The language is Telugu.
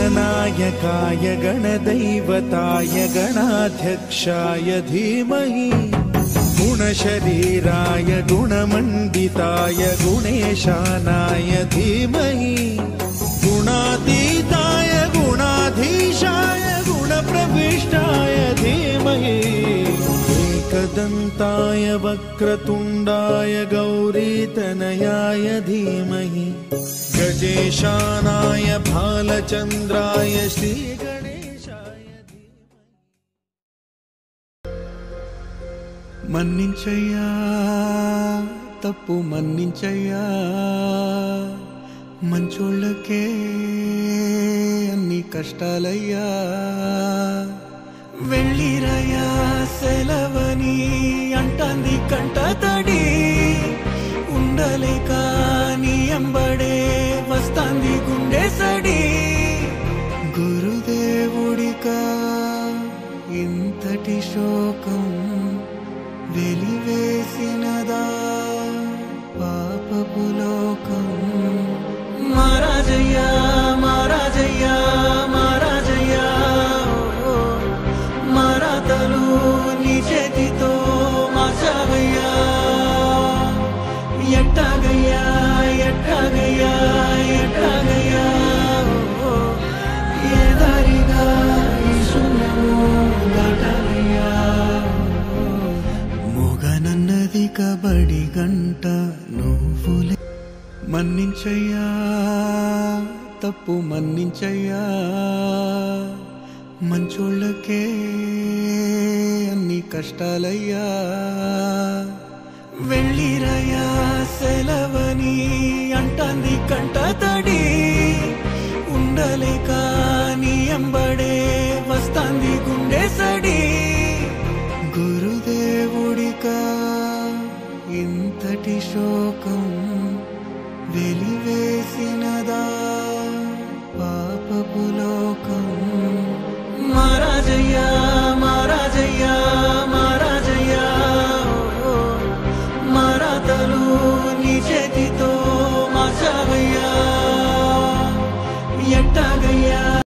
गणनायकाय गणदैवताय गणाध्यक्षाय धीमहि गुणशरीराय गुणमण्डिताय गुणेशानाय धीमहि गुणातीताय गुणाधीशाय गुणप्रविष्टाय धीमहि एकदन्ताय वक्रतुण्डाय गौरीतनयाय धीमहि गजेशानाय भालचन्द्राय श्रीगणेशाय मन्निंचయ్యా తప్పు మన్నించయ్యా మంచోళ్ళకే అన్ని కష్టాలయ్యా వెళ్ళిరయ్యా సెలవని అంటాంది కంట తడి ఉండలేక నీ అంబడే వస్తాంది గుండె సడి గురుదేవుడికా ఇంతటి శోకం వెలివేసినదా పాపపు లోకం మహారాజయ్యా మహారాజయ్యా మహారాజయ్యా మరాతలు నీ చేతితో మార్చావయ్యా ఎట్టాగయ్యా ఎట్టాగయ్యా ఎట్టాగయ్యా ఏ దారిగా ఈ శూన్యము దాటాలయ్యా మోగనన్నది కబడి గంట నువ్వులే మన్నించయ్యా తప్పు మన్నించయ్యా మంచోళ్ళకే అన్ని కష్టాలయ్యా వెళ్ళిరయ్యా సెలవని అంటాంది కంట తడి ఉండలేక నీ అంబడే వస్తాంది గుండె సడి గురుదేవుడికా ఇంతటి శోకం వెలివేసినదా పాపపు లోకం మహారాజయ్యా మహారాజయ్యా